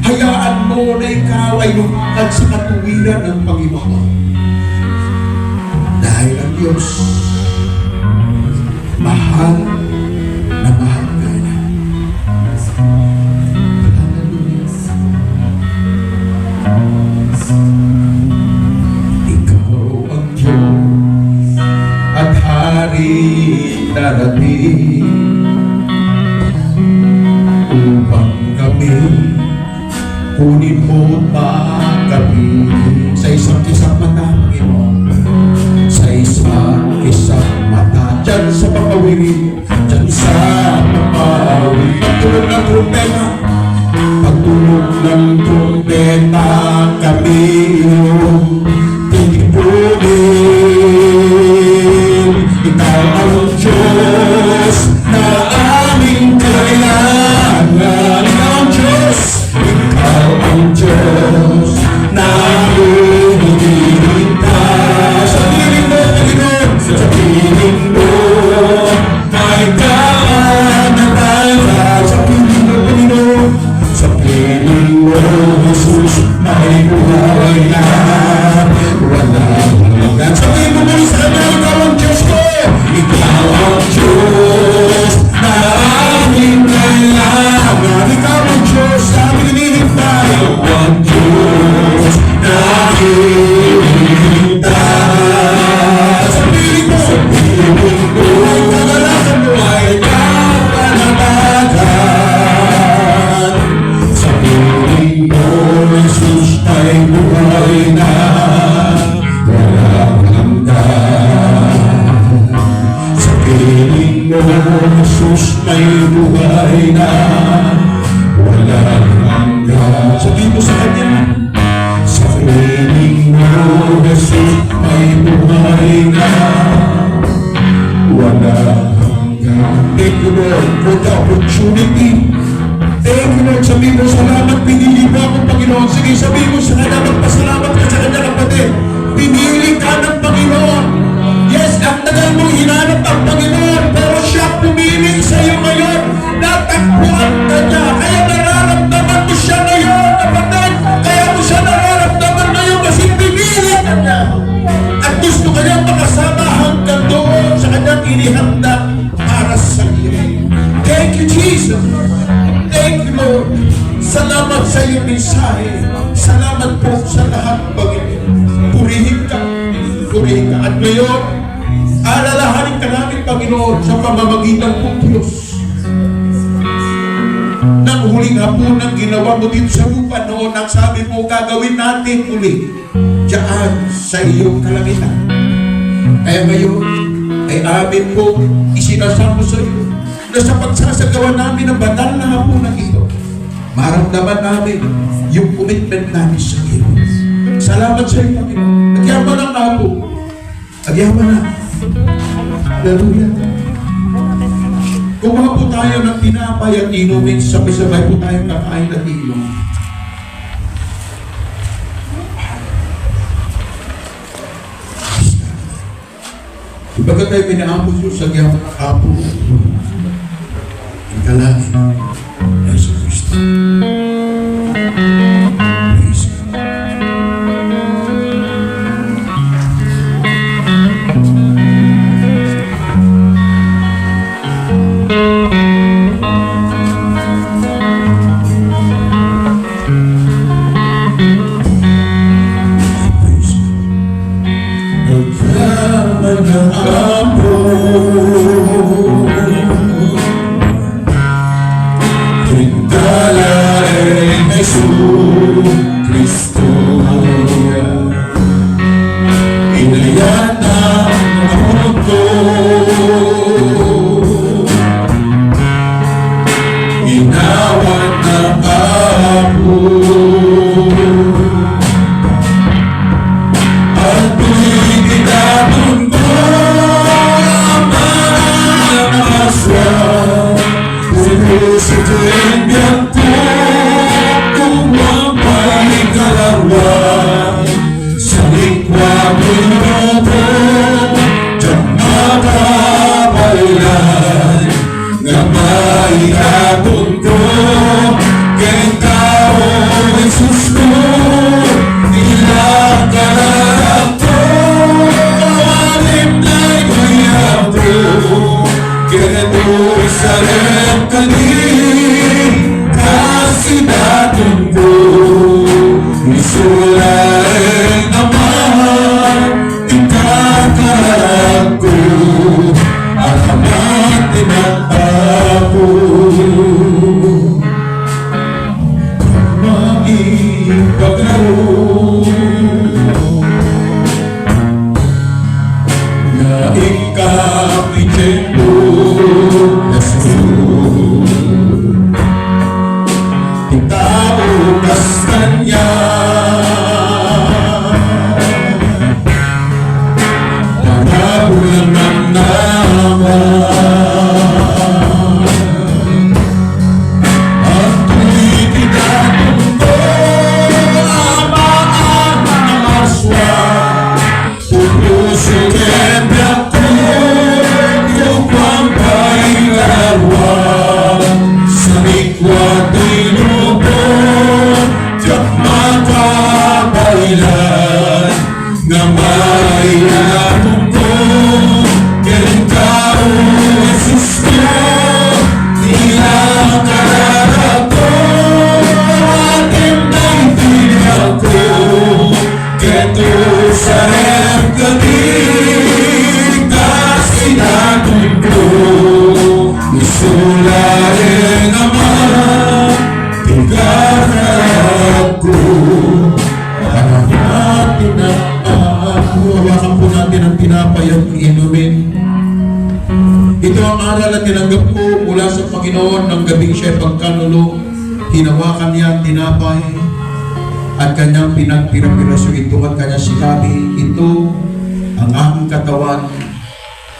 Hayaan mo na ikaw ay lumakad sa katuwiran ng Panginoon. Dahil ang Diyos, mahal na mahal ka na. Ikaw ang Diyos at hari darating upang kami kunin mo pa kami sa isang mata, Panginoon. Sa isang mata, dyan sa papawirin, dyan sa papawirin. Pagtulog ng trumpeta, pagtulog ng trumpeta, kami titipunin. Ikaw ang Diyos na aming kailangan. Ikaw ang Diyos, ikaw ang Diyos na aming hinihintas. Sa piling mo, Panginoon, sa piling mo, may kaanatayan. Sa piling mo, Panginoon, sa piling mo, Jesus, may buhay na walang hanggan. Sa piling mo, Panginoon, ikaw ang Diyos ko. Ikaw ang Diyos na aming kailangan. Ikaw ang Diyos na aming hinihintay. Ikaw ang Diyos na aming hinihintay. Sa piling mo, ay kagalakan mo, ay kapanatagan. Sa piling mo, Jesus, ay buhay na walang hanggan. Sa piling mo, Jesus, may buhay na walang hanggan. Sabihin mo sa Kanya, sa piling mo, Jesus, may buhay na walang hanggan. Thank you, Lord, for the opportunity. Thank you, Lord. Sabihin mo, salamat, pinili mo ako, Panginoon. Sige, sabihin mo, salamat, pasalamat ka sa Kanya, kapatid. Pinili ka ng Panginoon. Yes, ang tagal mong hinanap ang Panginoon, pero siya pumili sa iyo ngayon. Natakbuhan ka niya, kaya nararamdaman mo siya ngayon, kapatid. Kaya mo siya nararamdaman ngayon kasi pinili ka niya. At gusto ka niya makasama hanggang doon sa kanyang inihanda para sa iyo. Thank you, Jesus. Thank you, Lord. Salamat sa iyong mensahe. Salamat po sa lahat, Panginoon. Purihin ka. Purihin ka. At ngayon, alalahanin ka namin, Panginoon, sa pamamagitan ng Diyos. Nang huling hapunan ginawa mo dito sa lupa noon, ang sabi mo, gagawin natin uli diyan sa iyong kalangitan. Kaya ngayon, ay amin po isinasamo sa iyo na sa pagsasagawa namin ng banal na hapunan ito, maramdaman namin yung commitment namin sa iyo. Salamat sa iyo, Panginoon. Nagyaman ang apo. Nagyaman na. Hallelujah. Kumuha po tayo ng tinapay at inumin, sabay-sabay po tayo kakain at inom. Ibaga tayo pinaambos yung sagyaman ng apo. Ang kalangin. Jesus Christ. Praise God. Tingala kalawang sa likwang minuto Diyan makapalan nga maiabot ko kay tao Jesus ko nilang karato alim na'y mayabro ganito sa rin kanin kasi natin ko isulain naman ikakarap ko ang amat tinatapos maipaglaw na ikapitendo na susunod tao kas kanya para bulan ng naman at tuloy tinatunggo amaan ng aswa pupusukin ako upang pailawan sa likwat Diyak makapailan na may atong ko kailan tao Jesus ko nilang kararato ating naitinag ko keto sa rin kanig kasi natin ko isularin naman ikakarap ko ang natin na hawakan po natin ang tinapay at inumin. Ito ang aral na tinanggap ko mula sa Panginoon ng gabing siya'y pagkanulo. Hinawakan niya ang tinapay at kanyang pinagpirapiraso ito at kanya sinabi, ito ang aking katawan,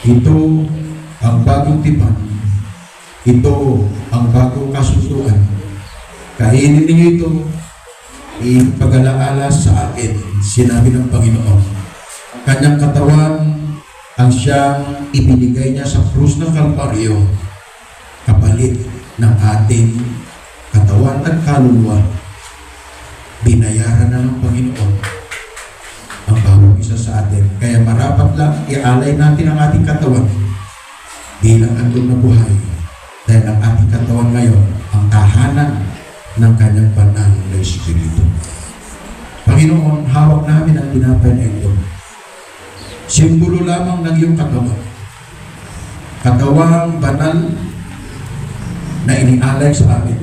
ito ang bagong tipan, ito ang bagong kasusuan. Kainin ninyo ito, ipag-alaala sa akin, sinabi ng Panginoon. Kanyang katawan ang siyang ibinigay niya sa krus ng Kalbaryo, kapalit ng ating katawan at kaluluwa. Binayaran na ng Panginoon ang bawat isa sa atin. Kaya marapat lang ialay natin ang ating katawan bilang andun na buhay. Dahil ang ating katawan ngayon, ang tahanan ng kanyang banal na Espiritu. Panginoon, hawak namin ang tinapay na ito. Simbolo lamang ng iyong katawan. Katawang banal na inialay sa amin.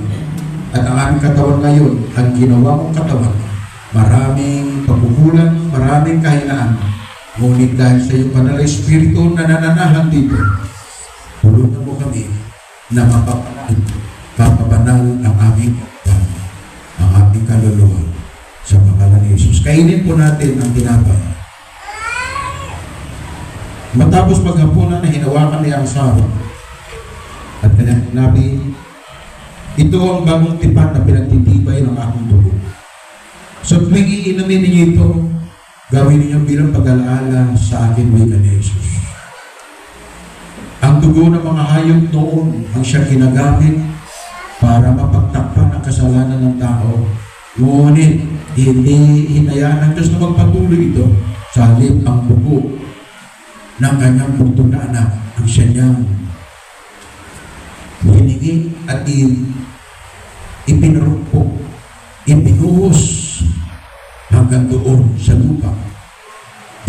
At ang aming katawan ngayon, ang ginawa mong katawan, maraming pagkukulang, maraming kahinaan. Ngunit dahil sa iyong banal na Espiritu na nananahan dito, tulungan mo kami na mapapanal ang aming ang ating kaluluwa sa pangalan ni Jesus. Kainin po natin ang tinapay. Matapos maghapunan na hinawakan niya ang sarong at kanyang sinabi, ito ang bagong tipan na pinagtitibay ng aking dugo. So tuwing iinumin ninyo ito, gawin ninyo bilang pag-alaala sa akin, wika ni Jesus. Ang dugo ng mga hayop noon ang siyang ginagamit para mapagtakpan ang kasalanan ng tao. Ngunit, hindi hinayaan ng Diyos na magpatuloy ito sa halip ang dugo ng kanyang buntong na anak ang siya niyang hiningi at ipinarukpo, ipinuhos hanggang doon sa lupa.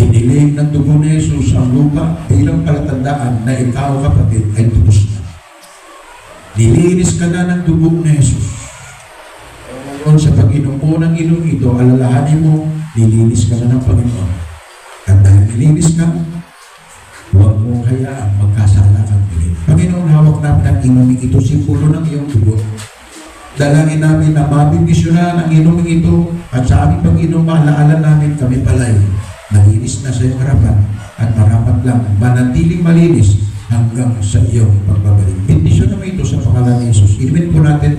Dinilig ng dugo ni Jesus ang lupa bilang palatandaan na ikaw, kapatid, ay tubos na. Nilinis ka na ng dugo ni Jesus. Ngayon sa pag-inom ng inom ito, alalahanin mo, nilinis ka na ng Panginoon. At dahil nilinis ka, huwag mo hayaan magkasala kang pilit. Panginoon, hawak namin ang inuming ito, simbolo ng iyong dugo. Dalangin namin na mabibisyonan ang inuming ito at sa aming pag-inom, maalaala namin kami palay. Malinis na sa iyong harapan at marapat lang manatiling malinis hanggang sa iyong pagbabalik. Bendisyon naman ito sa pangalan ni Jesus. Inumin po natin.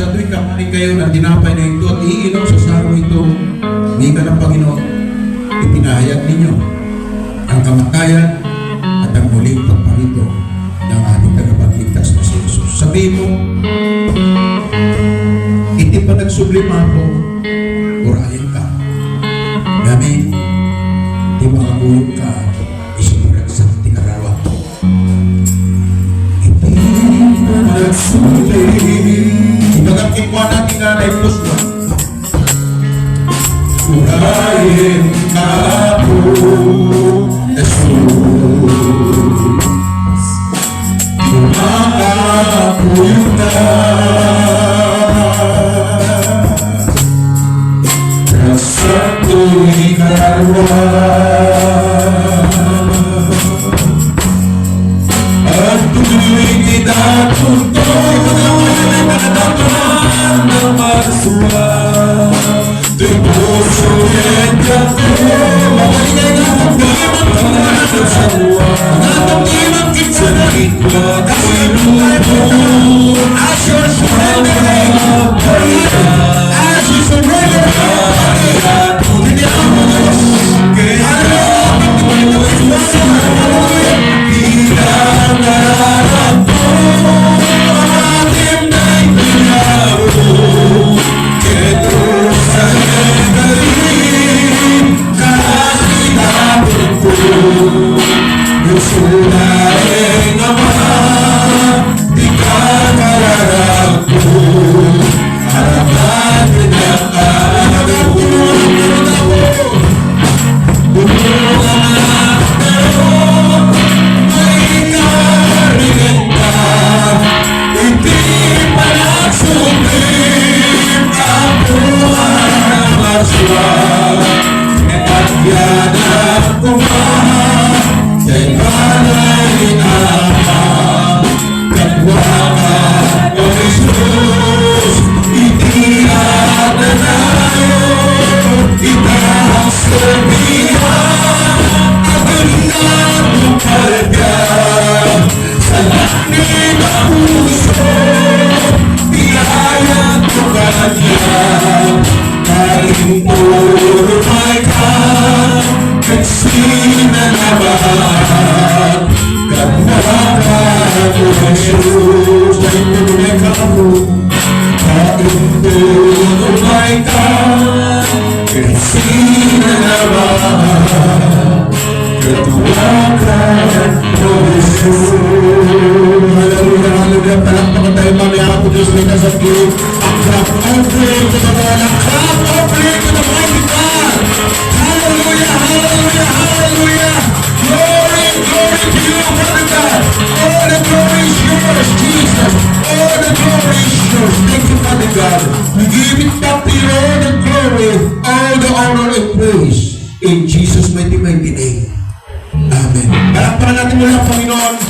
sa tuwing kakain kayo ng tinapay na ito at iinom sa saro ito, wika ng Panginoon, ipinahayag ninyo ang kamatayan at ang muling pagparito ng ating tagapagligtas na si Jesus. Sabihin mo, hindi pa nagsublima ako, urayan ka. Namin, di makakuyog ka, isimulat sa tinarawa. Hindi pa nagsublima. Ibagang kikwa natin na naipuswa. Urayan ka po, Jesus. Makakuyog ka. Sa tuwing araw at tuwing idatuntoy ng maswa tuwing puso yan ako mabalingay sa luwa sa likod ko'y lubog as your surrender as you surrender Palakpakan tayo mamaya po Diyos may nasa Diyos. Ang clap offering to the Lord. Ang clap offering to the mighty God. Hallelujah, hallelujah, hallelujah. Glory, glory to you, Father God. All the glory is yours, Jesus. All the glory is yours. Thank you, Father God. We give it back to you, all the glory, all the honor and praise. In Jesus' mighty name. Amen. Palakpakan natin mula, Panginoon.